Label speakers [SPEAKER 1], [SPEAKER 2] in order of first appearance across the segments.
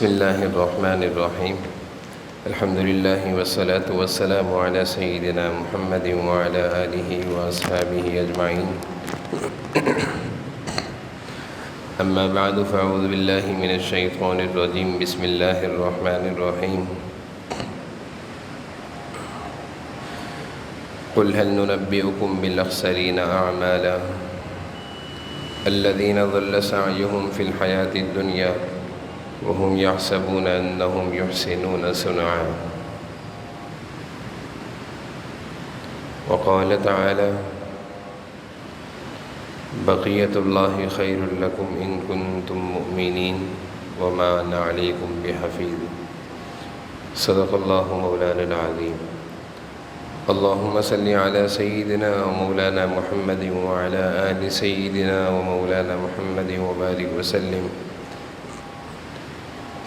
[SPEAKER 1] بسم اللہ الرحمن الرحیم الحمد للہ والصلاة والسلام علی سیدنا محمد وعلی آلہ واصحابہ اجمعین اما بعد فاعوذ باللہ من الشیطان الرجیم بسم اللہ الرحمن الرحیم قل هل ننبئكم بالاخسرین اعمالا الذین ضل سعیهم فی الحیاة الدنیا وهم يحسبون أنهم يحسنون صنعا وقال تعالى بقية الله خير لكم إن كنتم مؤمنين وما أنا عليكم بحفيظ صدق الله مولانا العظيم اللهم صل على سيدنا ومولانا محمد وعلى آل سيدنا ومولانا محمد وبارك وسلم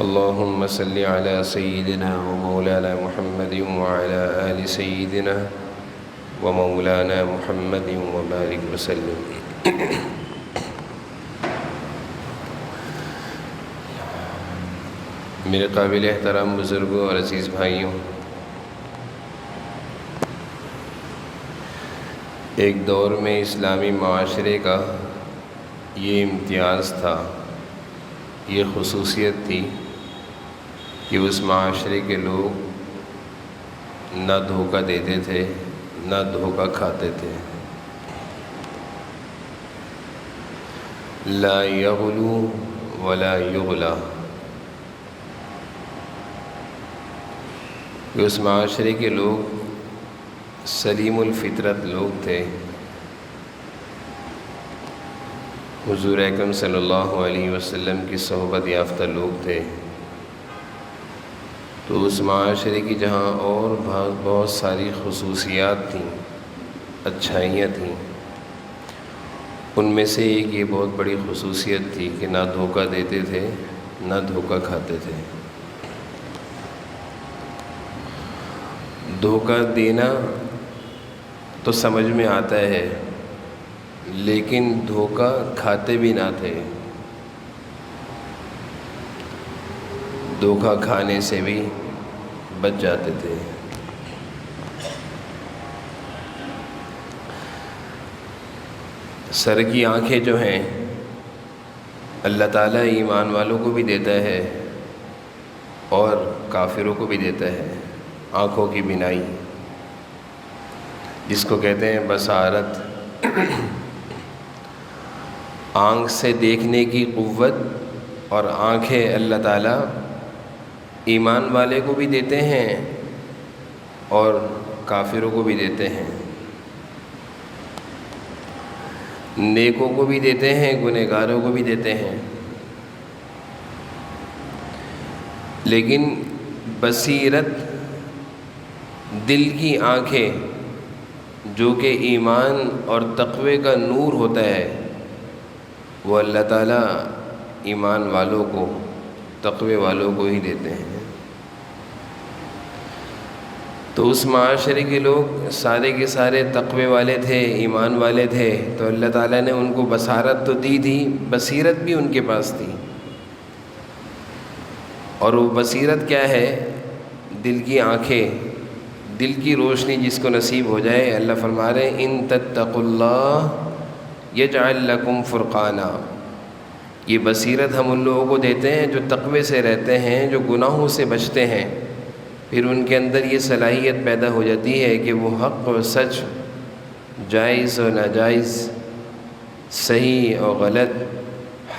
[SPEAKER 1] اللهم صل على سيدنا ومولانا محمد وعلى آل سيدنا ومولانا محمد وبارك وسلم میرے قابل احترام بزرگوں اور عزیز بھائیوں، ایک دور میں اسلامی معاشرے کا یہ امتیاز تھا، یہ خصوصیت تھی کہ اس معاشرے کے لوگ نہ دھوکہ دیتے تھے نہ دھوکہ کھاتے تھے، لا یغلو ولا یغلا، کہ اس معاشرے کے لوگ سلیم الفطرت لوگ تھے، حضور اکرم صلی اللہ علیہ وسلم کی صحبت یافتہ لوگ تھے۔ تو اس معاشرے کی جہاں اور بہت ساری خصوصیات تھیں، اچھائیاں تھیں، ان میں سے ایک یہ بہت بڑی خصوصیت تھی کہ نہ دھوکہ دیتے تھے نہ دھوکہ کھاتے تھے۔ دھوکہ دینا تو سمجھ میں آتا ہے، لیکن دھوکہ کھاتے بھی نہ تھے، دھوکہ کھانے سے بھی بچ جاتے تھے۔ سر کی آنکھیں جو ہیں اللہ تعالیٰ ایمان والوں کو بھی دیتا ہے اور کافروں کو بھی دیتا ہے، آنکھوں کی بینائی جس کو کہتے ہیں بصارت، آنکھ سے دیکھنے کی قوت، اور آنکھیں اللہ تعالیٰ ایمان والے کو بھی دیتے ہیں اور کافروں کو بھی دیتے ہیں، نیکوں کو بھی دیتے ہیں گنہگاروں کو بھی دیتے ہیں، لیکن بصیرت، دل کی آنکھیں جو کہ ایمان اور تقوی کا نور ہوتا ہے، وہ اللہ تعالیٰ ایمان والوں کو، تقوی والوں کو ہی دیتے ہیں۔ تو اس معاشرے کے لوگ سارے کے سارے تقوی والے تھے، ایمان والے تھے، تو اللہ تعالیٰ نے ان کو بصارت تو دی تھی، بصیرت بھی ان کے پاس تھی، اور وہ بصیرت کیا ہے؟ دل کی آنکھیں، دل کی روشنی جس کو نصیب ہو جائے۔ اللہ فرما رہے ہیں ان تتقوا اللہ یجعل لکم فرقانا، یہ بصیرت ہم ان لوگوں کو دیتے ہیں جو تقوی سے رہتے ہیں، جو گناہوں سے بچتے ہیں، پھر ان کے اندر یہ صلاحیت پیدا ہو جاتی ہے کہ وہ حق و سچ، جائز و ناجائز، صحیح و غلط،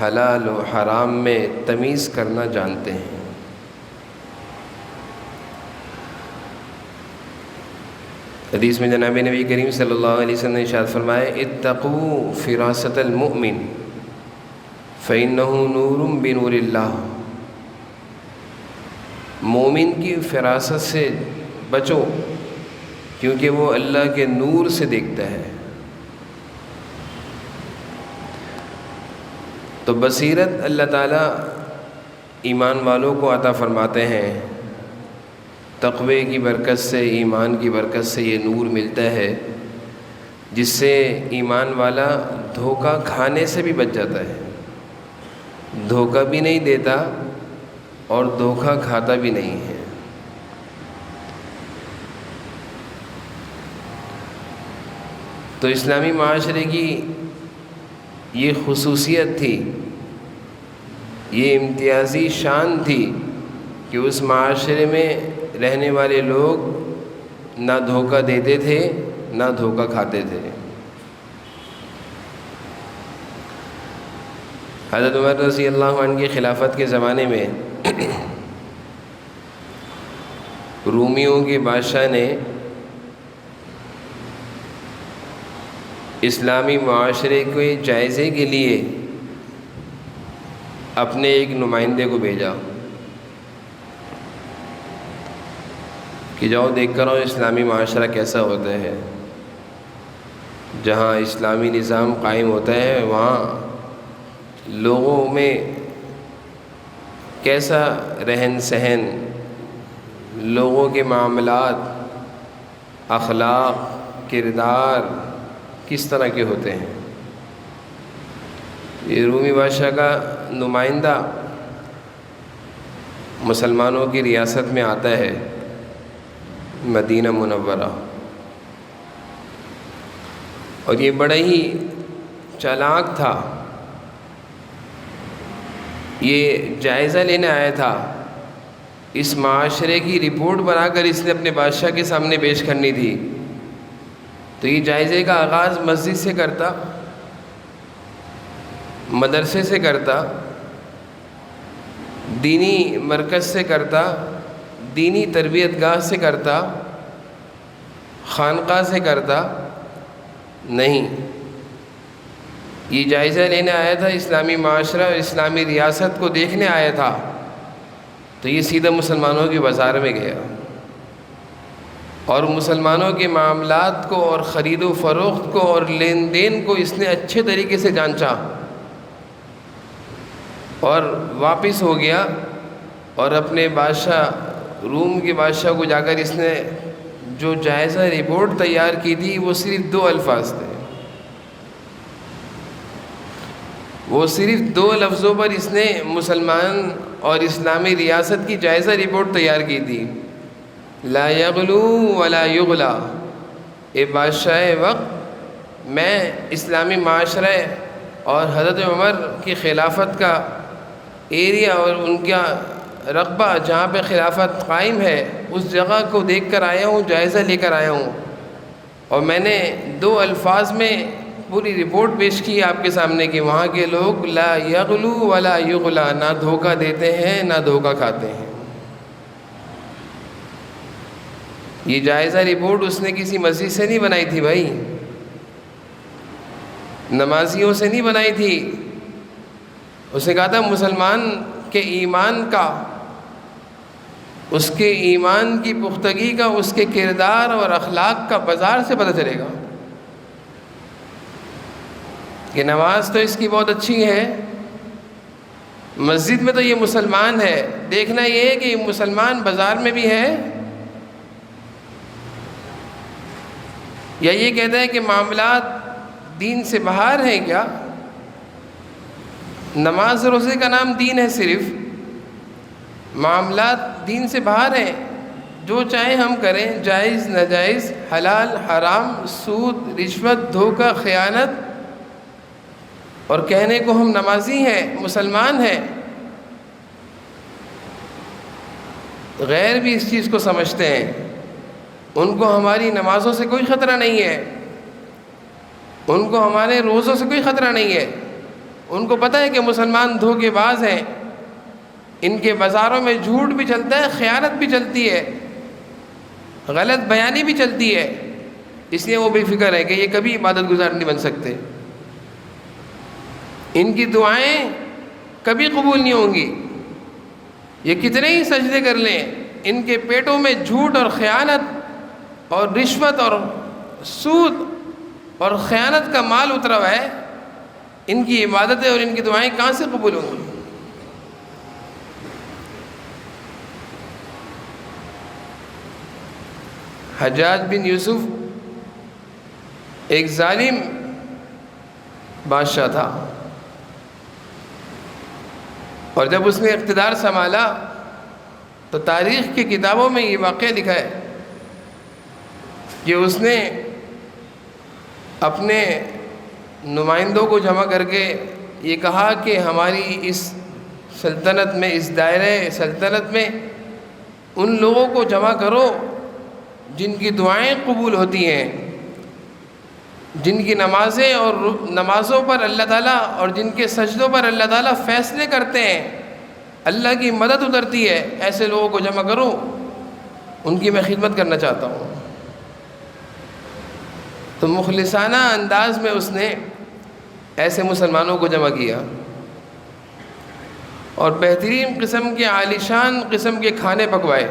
[SPEAKER 1] حلال و حرام میں تمیز کرنا جانتے ہیں۔ حدیث میں جناب نبی کریم صلی اللہ علیہ وسلم نے ارشاد فرمایا اتقوا فراست المؤمن فإنہ نور بنور اللہ، مومن کی فراست سے بچو کیونکہ وہ اللہ کے نور سے دیکھتا ہے۔ تو بصیرت اللہ تعالیٰ ایمان والوں کو عطا فرماتے ہیں، تقوی کی برکت سے، ایمان کی برکت سے یہ نور ملتا ہے، جس سے ایمان والا دھوکہ کھانے سے بھی بچ جاتا ہے، دھوکہ بھی نہیں دیتا اور دھوکہ کھاتا بھی نہیں ہے۔ تو اسلامی معاشرے کی یہ خصوصیت تھی، یہ امتیازی شان تھی کہ اس معاشرے میں رہنے والے لوگ نہ دھوکہ دیتے تھے نہ دھوکہ کھاتے تھے۔ حضرت عمر رضی اللہ عنہ کی خلافت کے زمانے میں رومیوں کے بادشاہ نے اسلامی معاشرے کے جائزے کے لیے اپنے ایک نمائندے کو بھیجا کہ جاؤ دیکھ کر آؤ اسلامی معاشرہ کیسا ہوتا ہے، جہاں اسلامی نظام قائم ہوتا ہے وہاں لوگوں میں کیسا رہن سہن، لوگوں کے معاملات، اخلاق، کردار کس طرح کے ہوتے ہیں۔ یہ رومی بادشاہ کا نمائندہ مسلمانوں کی ریاست میں آتا ہے مدینہ منورہ، اور یہ بڑا ہی چالاک تھا۔ یہ جائزہ لینے آیا تھا، اس معاشرے کی رپورٹ بنا کر اس نے اپنے بادشاہ کے سامنے پیش کرنی تھی۔ تو یہ جائزے کا آغاز مسجد سے کرتا، مدرسے سے کرتا، دینی مرکز سے کرتا، دینی تربیت گاہ سے کرتا، خانقاہ سے کرتا نہیں۔ یہ جائزہ لینے آیا تھا، اسلامی معاشرہ اور اسلامی ریاست کو دیکھنے آیا تھا، تو یہ سیدھا مسلمانوں کے بازار میں گیا اور مسلمانوں کے معاملات کو اور خرید و فروخت کو اور لین دین کو اس نے اچھے طریقے سے جانچا، اور واپس ہو گیا اور اپنے بادشاہ، روم کے بادشاہ کو جا کر اس نے جو جائزہ رپورٹ تیار کی تھی وہ صرف 2 الفاظ تھے۔ وہ صرف 2 لفظوں پر اس نے مسلمان اور اسلامی ریاست کی جائزہ رپورٹ تیار کی تھی، لا یغلو ولا یغلا۔ اے بادشاہ وقت، میں اسلامی معاشرے اور حضرت عمر کی خلافت کا ایریا اور ان کا رقبہ جہاں پہ خلافت قائم ہے اس جگہ کو دیکھ کر آیا ہوں، جائزہ لے کر آیا ہوں، اور میں نے 2 الفاظ میں پوری رپورٹ پیش کی آپ کے سامنے کہ وہاں کے لوگ لا یغلو ولا یغلا، نہ دھوکہ دیتے ہیں نہ دھوکہ کھاتے ہیں۔ یہ جائزہ رپورٹ اس نے کسی مسجد سے نہیں بنائی تھی بھائی، نمازیوں سے نہیں بنائی تھی۔ اس نے کہا تھا مسلمان کے ایمان کا، اس کے ایمان کی پختگی کا، اس کے کردار اور اخلاق کا بازار سے پتہ چلے گا کہ نماز تو اس کی بہت اچھی ہے، مسجد میں تو یہ مسلمان ہے، دیکھنا یہ ہے کہ یہ مسلمان بازار میں بھی ہے، یا یہ کہتا ہے کہ معاملات دین سے باہر ہیں کیا؟ نماز روزے کا نام دین ہے، صرف معاملات دین سے باہر ہیں، جو چاہیں ہم کریں، جائز ناجائز، حلال حرام، سود رشوت دھوکہ خیانت، اور کہنے کو ہم نمازی ہیں، مسلمان ہیں۔ غیر بھی اس چیز کو سمجھتے ہیں، ان کو ہماری نمازوں سے کوئی خطرہ نہیں ہے، ان کو ہمارے روزوں سے کوئی خطرہ نہیں ہے، ان کو پتہ ہے کہ مسلمان دھوکے باز ہیں، ان کے بازاروں میں جھوٹ بھی چلتا ہے، خیانت بھی چلتی ہے، غلط بیانی بھی چلتی ہے، اس لیے وہ بے فکر ہے کہ یہ کبھی عبادت گزار نہیں بن سکتے، ان کی دعائیں کبھی قبول نہیں ہوں گی، یہ کتنے ہی سجدے کر لیں، ان کے پیٹوں میں جھوٹ اور خیانت اور رشوت اور سود اور خیانت کا مال اترا ہوا ہے، ان کی عبادتیں اور ان کی دعائیں کہاں سے قبول ہوں گی؟ حجاج بن یوسف ایک ظالم بادشاہ تھا، اور جب اس نے اقتدار سنبھالا تو تاریخ کی کتابوں میں یہ واقعہ لکھا ہے کہ اس نے اپنے نمائندوں کو جمع کر کے یہ کہا کہ ہماری اس سلطنت میں، اس دائرۂ سلطنت میں ان لوگوں کو جمع کرو جن کی دعائیں قبول ہوتی ہیں، جن کی نمازیں اور نمازوں پر اللہ تعالیٰ اور جن کے سجدوں پر اللہ تعالیٰ فیصلے کرتے ہیں، اللہ کی مدد اترتی ہے، ایسے لوگوں کو جمع کرو، ان کی میں خدمت کرنا چاہتا ہوں۔ تو مخلصانہ انداز میں اس نے ایسے مسلمانوں کو جمع کیا اور بہترین قسم کے عالیشان قسم کے کھانے پکوائے،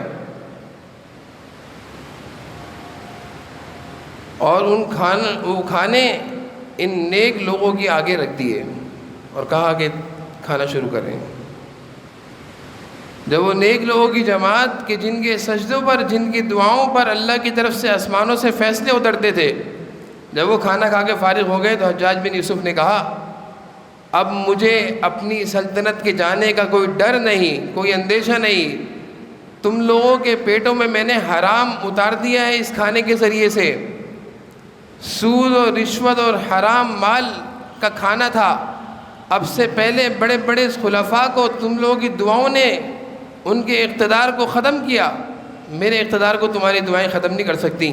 [SPEAKER 1] اور وہ کھانے ان نیک لوگوں کی آگے رکھ دیے اور کہا کہ کھانا شروع کریں۔ جب وہ نیک لوگوں کی جماعت کہ جن کے سجدوں پر، جن کی دعاؤں پر اللہ کی طرف سے آسمانوں سے فیصلے اترتے تھے، جب وہ کھانا کھا کے فارغ ہو گئے تو حجاج بن یوسف نے کہا اب مجھے اپنی سلطنت کے جانے کا کوئی ڈر نہیں، کوئی اندیشہ نہیں، تم لوگوں کے پیٹوں میں میں نے حرام اتار دیا ہے اس کھانے کے ذریعے سے۔ سود اور رشوت اور حرام مال کا کھانا تھا، اب سے پہلے بڑے بڑے خلفاء کو تم لوگوں کی دعاؤں نے ان کے اقتدار کو ختم کیا، میرے اقتدار کو تمہاری دعائیں ختم نہیں کر سکتی،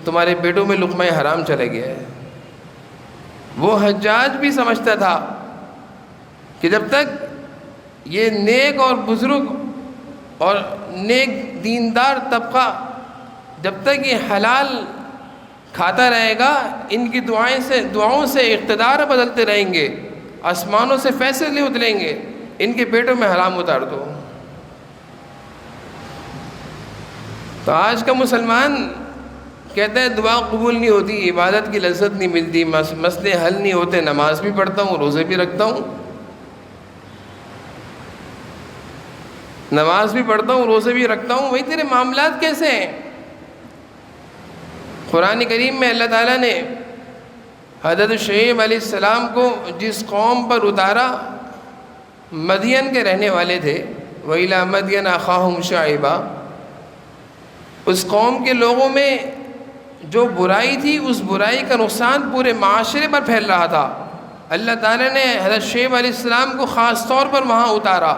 [SPEAKER 1] تمہارے پیٹوں میں لقمہ حرام چلے گیا ہے۔ وہ حجاج بھی سمجھتا تھا کہ جب تک یہ نیک اور بزرگ اور نیک دیندار طبقہ جب تک یہ حلال کھاتا رہے گا، ان کی دعاؤں سے اقتدار بدلتے رہیں گے، آسمانوں سے فیصلے اتریں گے، ان کے پیٹوں میں حرام اتار دو۔ تو آج کا مسلمان کہتا ہے دعا قبول نہیں ہوتی، عبادت کی لذت نہیں ملتی، مسئلے حل نہیں ہوتے، نماز بھی پڑھتا ہوں، روزے بھی رکھتا ہوں، نماز بھی پڑھتا ہوں، روزے بھی رکھتا ہوں، وہی تیرے معاملات کیسے ہیں؟ قرآن کریم میں اللہ تعالیٰ نے حضرت شعیب علیہ السلام کو جس قوم پر اتارا، مدین کے رہنے والے تھے، وَإِلَىٰ مَدْيَنَ أَخَاهُمْ شُعَيْبًا، اس قوم کے لوگوں میں جو برائی تھی، اس برائی کا نقصان پورے معاشرے پر پھیل رہا تھا۔ اللہ تعالیٰ نے حضرت شعیب علیہ السلام کو خاص طور پر وہاں اتارا۔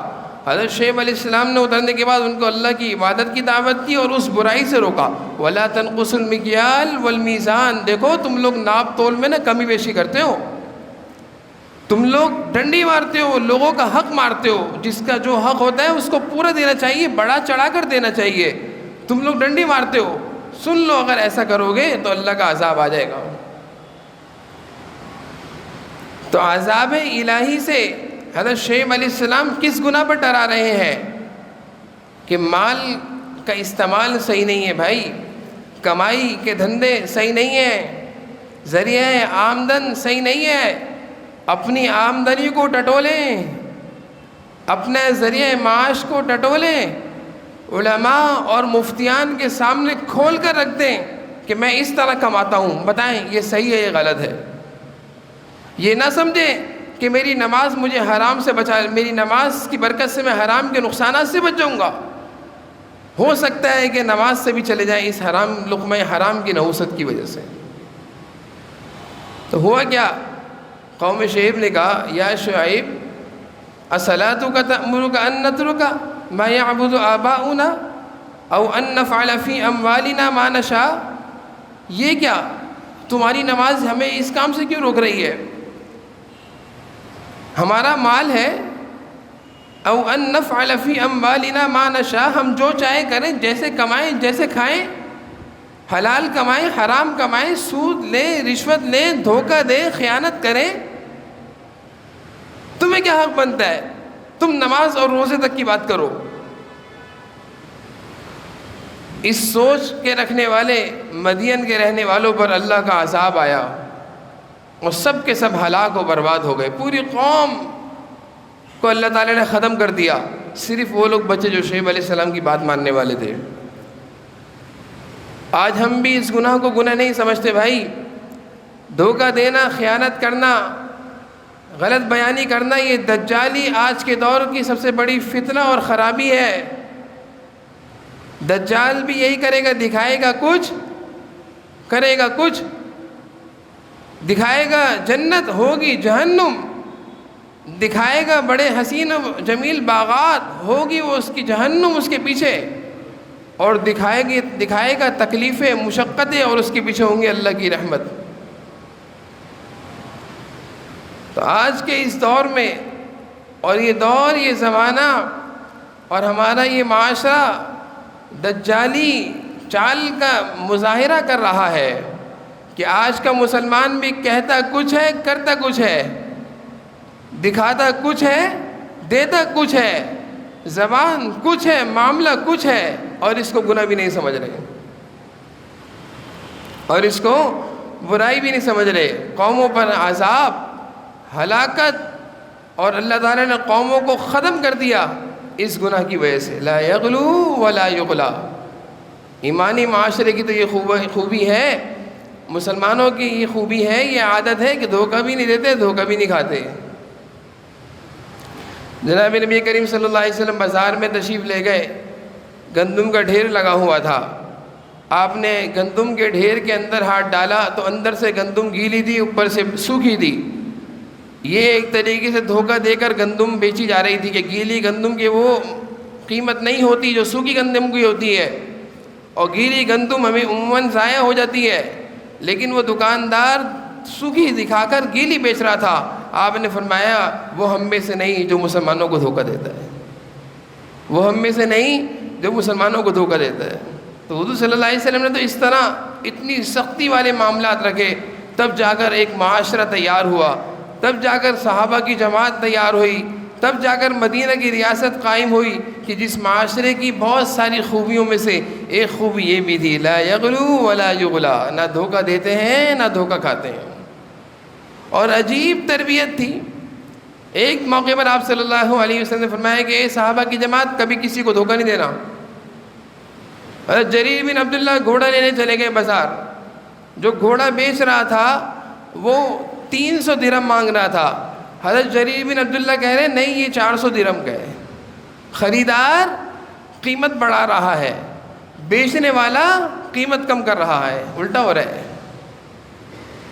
[SPEAKER 1] حضرت شعیب علیہ السلام نے اترنے کے بعد ان کو اللہ کی عبادت کی دعوت دی اور اس برائی سے روکا۔ وَلَا تَنْقُصُوا الْمِكْيَالَ وَالْمِيزَانَ، دیکھو تم لوگ ناپ تول میں کمی بیشی کرتے ہو، تم لوگ ڈنڈی مارتے ہو، لوگوں کا حق مارتے ہو، جس کا جو حق ہوتا ہے اس کو پورا دینا چاہیے، بڑا چڑھا کر دینا چاہیے، تم لوگ ڈنڈی مارتے ہو، سن لو اگر ایسا کرو گے تو اللہ کا عذاب آ جائے گا۔ تو عذاب الہی سے حضرت شعیب علیہ السلام کس گناہ پر ڈرا رہے ہیں؟ کہ مال کا استعمال صحیح نہیں ہے بھائی، کمائی کے دھندے صحیح نہیں ہیں، ذریعہ آمدن صحیح نہیں ہے، اپنی آمدنی کو ٹٹولیں، اپنے ذریعہ معاش کو ٹٹولیں، علماء اور مفتیان کے سامنے کھول کر رکھ دیں کہ میں اس طرح کماتا ہوں، بتائیں یہ صحیح ہے یہ غلط ہے۔ یہ نہ سمجھیں کہ میری نماز مجھے حرام سے بچا، میری نماز کی برکت سے میں حرام کے نقصانات سے بچ جاؤں گا، ہو سکتا ہے کہ نماز سے بھی چلے جائیں اس حرام لقمہ حرام کی نحوست کی وجہ سے۔ تو ہوا کیا؟ قوم شعیب نے کہا یا شعیب اصلاتک تأمرک ان نترک ما یعبد آباؤنا او ان نفعل فی اموالنا ما نشاء، یہ کیا تمہاری نماز ہمیں اس کام سے کیوں روک رہی ہے؟ ہمارا مال ہے، او ان نفعل فی اموالنا ما نشاء، ہم جو چاہے کریں، جیسے کمائیں جیسے کھائیں، حلال کمائیں حرام کمائیں، سود لیں رشوت لیں دھوکہ دیں خیانت کریں، تمہیں کیا حق بنتا ہے؟ تم نماز اور روزے تک کی بات کرو۔ اس سوچ کے رکھنے والے مدین کے رہنے والوں پر اللہ کا عذاب آیا اور سب کے سب ہلاک و برباد ہو گئے، پوری قوم کو اللہ تعالیٰ نے ختم کر دیا، صرف وہ لوگ بچے جو شعیب علیہ السلام کی بات ماننے والے تھے۔ آج ہم بھی اس گناہ کو گناہ نہیں سمجھتے بھائی، دھوکہ دینا، خیانت کرنا، غلط بیانی کرنا، یہ دجالی آج کے دور کی سب سے بڑی فتنہ اور خرابی ہے۔ دجال بھی یہی کرے گا، دکھائے گا کچھ، کرے گا کچھ، دکھائے گا جنت ہوگی جہنم، دکھائے گا بڑے حسین و جمیل باغات، ہوگی وہ اس کی جہنم اس کے پیچھے، اور دکھائے گا تکلیفیں، مشقتیں، اور اس کے پیچھے ہوں گے اللہ کی رحمت۔ تو آج کے اس دور میں، اور یہ دور، یہ زمانہ، اور ہمارا یہ معاشرہ دجالی چال کا مظاہرہ کر رہا ہے کہ آج کا مسلمان بھی کہتا کچھ ہے، کرتا کچھ ہے، دکھاتا کچھ ہے، دیتا کچھ ہے، زبان کچھ ہے، معاملہ کچھ ہے، اور اس کو گناہ بھی نہیں سمجھ رہے، اور اس کو برائی بھی نہیں سمجھ رہے۔ قوموں پر عذاب، ہلاکت، اور اللہ تعالیٰ نے قوموں کو ختم کر دیا اس گناہ کی وجہ سے۔ لا یغلو ولا یغلا۔ ایمانی معاشرے کی تو یہ خوبی ہے، مسلمانوں کی یہ خوبی ہے، یہ عادت ہے کہ دھوکہ بھی نہیں دیتے، دھوکہ بھی نہیں کھاتے۔ جناب نبی کریم صلی اللہ علیہ وسلم بازار میں تشریف لے گئے، گندم کا ڈھیر لگا ہوا تھا، آپ نے گندم کے ڈھیر کے اندر ہاتھ ڈالا تو اندر سے گندم گیلی تھی، اوپر سے سوکھی تھی۔ یہ ایک طریقے سے دھوکہ دے کر گندم بیچی جا رہی تھی کہ گیلی گندم کی وہ قیمت نہیں ہوتی جو سوکھی گندم کی ہوتی ہے، اور گیلی گندم ہمیں عموماً ضائع ہو جاتی ہے، لیکن وہ دکاندار سوکھی دکھا کر گیلی بیچ رہا تھا۔ آپ نے فرمایا وہ ہم میں سے نہیں جو مسلمانوں کو دھوکہ دیتا ہے، وہ ہم میں سے نہیں جو مسلمانوں کو دھوکہ دیتا ہے۔ تو حضور صلی اللہ علیہ وسلم نے تو اس طرح اتنی سختی والے معاملات رکھے، تب جا کر ایک معاشرہ تیار ہوا، تب جا کر صحابہ کی جماعت تیار ہوئی، تب جا کر مدینہ کی ریاست قائم ہوئی، کہ جس معاشرے کی بہت ساری خوبیوں میں سے ایک خوبی یہ بھی تھی، لا یغلو ولا یغلا، نہ دھوکہ دیتے ہیں نہ دھوکہ کھاتے ہیں۔ اور عجیب تربیت تھی۔ ایک موقع پر آپ صلی اللہ علیہ وسلم نے فرمایا کہ اے صحابہ کی جماعت، کبھی کسی کو دھوکہ نہیں دینا۔ حضرت جریر بن عبداللہ گھوڑا لینے چلے گئے بازار، جو گھوڑا بیچ رہا تھا وہ 300 درہم مانگ رہا تھا۔ حضرت جریر بن عبداللہ کہہ رہے نہیں، یہ 400 درہم کا ہے۔ خریدار قیمت بڑھا رہا ہے، بیچنے والا قیمت کم کر رہا ہے، الٹا ہو رہا ہے۔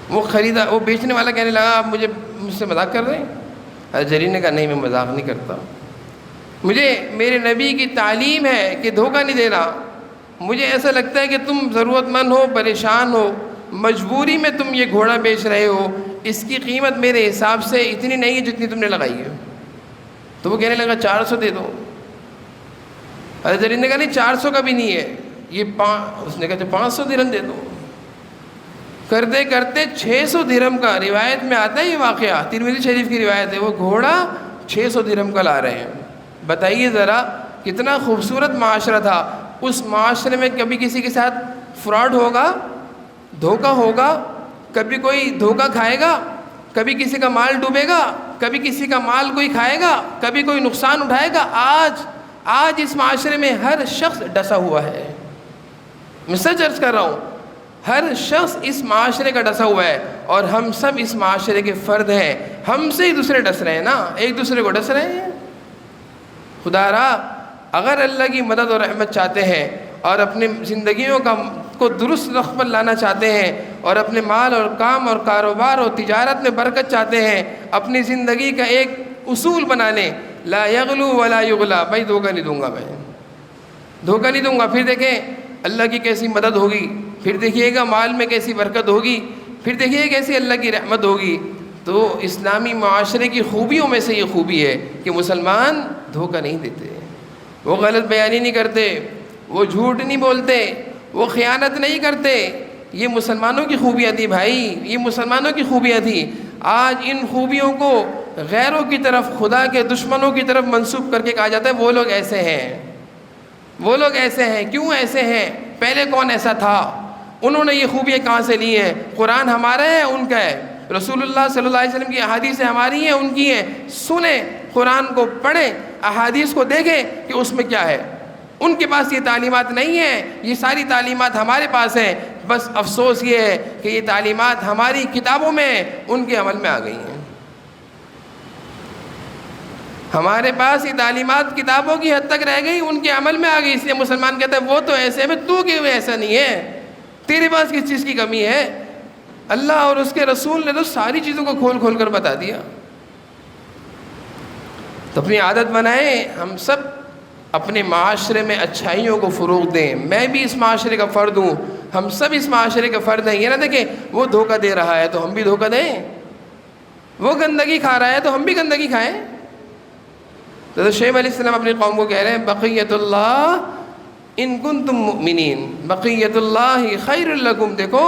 [SPEAKER 1] وہ بیچنے والا کہنے لگا آپ مجھ سے مذاق کر رہے ہیں؟ حضرت جریر نے کہا نہیں، میں مذاق نہیں کرتا، مجھے میرے نبی کی تعلیم ہے کہ دھوکہ نہیں دینا۔ مجھے ایسا لگتا ہے کہ تم ضرورت مند ہو، پریشان ہو، مجبوری میں تم یہ گھوڑا بیچ رہے ہو، اس کی قیمت میرے حساب سے اتنی نہیں ہے جتنی تم نے لگائی ہے۔ تو وہ کہنے لگا 400 دے دو۔ حضرت جریر نے کہا نہیں، 400 کا بھی نہیں ہے، اس نے کہا 500 درہم دے دو۔ کرتے کرتے 600 درہم کا، روایت میں آتا ہے یہ واقعہ، ترمذی شریف کی روایت ہے، وہ گھوڑا 600 درہم کا لا رہے ہیں۔ بتائیے ذرا کتنا خوبصورت معاشرہ تھا۔ اس معاشرے میں کبھی کسی کے ساتھ فراڈ ہوگا، دھوکہ ہوگا، کبھی کوئی دھوکہ کھائے گا، کبھی کسی کا مال ڈوبے گا، کبھی کسی کا مال کوئی کھائے گا، کبھی کوئی نقصان اٹھائے گا؟ آج اس معاشرے میں ہر شخص ڈسا ہوا ہے، میں سچ عرض کر رہا ہوں، ہر شخص اس معاشرے کا ڈسا ہوا ہے، اور ہم سب اس معاشرے کے فرد ہیں، ہم سے ہی دوسرے ڈس رہے ہیں نا، ایک دوسرے کو ڈس رہے ہیں۔ خدا را اگر اللہ کی مدد اور رحمت چاہتے ہیں، اور اپنے زندگیوں کو درست رخ پر لانا چاہتے ہیں، اور اپنے مال اور کام اور کاروبار اور تجارت میں برکت چاہتے ہیں، اپنی زندگی کا ایک اصول بنا لیں، لا یغلو ولا یغلا، بھائی دھوکہ نہیں دوں گا، میں دھوکہ نہیں دوں گا۔ پھر دیکھیں اللہ کی کیسی مدد ہوگی، پھر دیکھیے گا مال میں کیسی برکت ہوگی، پھر دیکھیے کیسی اللہ کی رحمت ہوگی۔ تو اسلامی معاشرے کی خوبیوں میں سے یہ خوبی ہے کہ مسلمان دھوکہ نہیں دیتے، وہ غلط بیانی نہیں کرتے، وہ جھوٹ نہیں بولتے، وہ خیانت نہیں کرتے۔ یہ مسلمانوں کی خوبیاں تھی بھائی، یہ مسلمانوں کی خوبیاں تھی۔ آج ان خوبیوں کو غیروں کی طرف، خدا کے دشمنوں کی طرف منسوب کر کے کہا جاتا ہے وہ لوگ ایسے ہیں، وہ لوگ ایسے ہیں۔ کیوں ایسے ہیں؟ پہلے کون ایسا تھا؟ انہوں نے یہ خوبیاں کہاں سے لی ہیں؟ قرآن ہمارا ہے ان کا ہے، رسول اللہ صلی اللہ علیہ وسلم کی احادیث ہماری ہیں ان کی ہیں۔ سنیں قرآن کو، پڑھیں احادیث کو، دیکھیں کہ اس میں کیا ہے۔ ان کے پاس یہ تعلیمات نہیں ہیں، یہ ساری تعلیمات ہمارے پاس ہیں، بس افسوس یہ ہے کہ یہ تعلیمات ہماری کتابوں میں ان کے عمل میں آ گئی ہیں۔ ہمارے پاس یہ تعلیمات کتابوں کی حد تک رہ گئی، ان کے عمل میں آ گئی، اس لیے مسلمان کہتا ہے وہ تو ایسے ہے، تو کیوں ایسا نہیں ہے؟ تیرے پاس کس چیز کی کمی ہے؟ اللہ اور اس کے رسول نے تو ساری چیزوں کو کھول کھول کر بتا دیا۔ تو اپنی عادت بنائیں، ہم سب اپنے معاشرے میں اچھائیوں کو فروغ دیں۔ میں بھی اس معاشرے کا فرد ہوں، ہم سب اس معاشرے کا فرد ہیں۔ یہ نہ دیکھیں وہ دھوکہ دے رہا ہے تو ہم بھی دھوکہ دیں، وہ گندگی کھا رہا ہے تو ہم بھی گندگی کھائیں۔ تو شعیب علیہ السلام اپنی قوم کو کہہ رہے ہیں بقیت اللہ ان کنتم مؤمنین، بقیت اللہ خیر لکم، دیکھو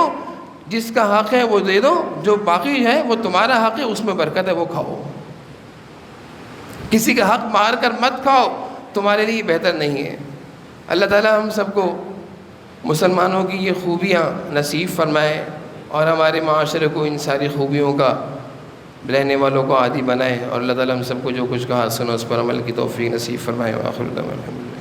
[SPEAKER 1] جس کا حق ہے وہ دے دو، جو باقی ہے وہ تمہارا حق ہے، اس میں برکت ہے، وہ کھاؤ۔ کسی کا حق مار کر مت کھاؤ، تمہارے لیے بہتر نہیں ہے۔ اللہ تعالی ہم سب کو مسلمانوں کی یہ خوبیاں نصیب فرمائے اور ہمارے معاشرے کو ان ساری خوبیوں کا رہنے والوں کو عادی بنائے، اور اللہ تعالی ہم سب کو جو کچھ کہا سنا اس پر عمل کی توفیق نصیب فرمائے۔ وآخر دعوانا الحمدللہ۔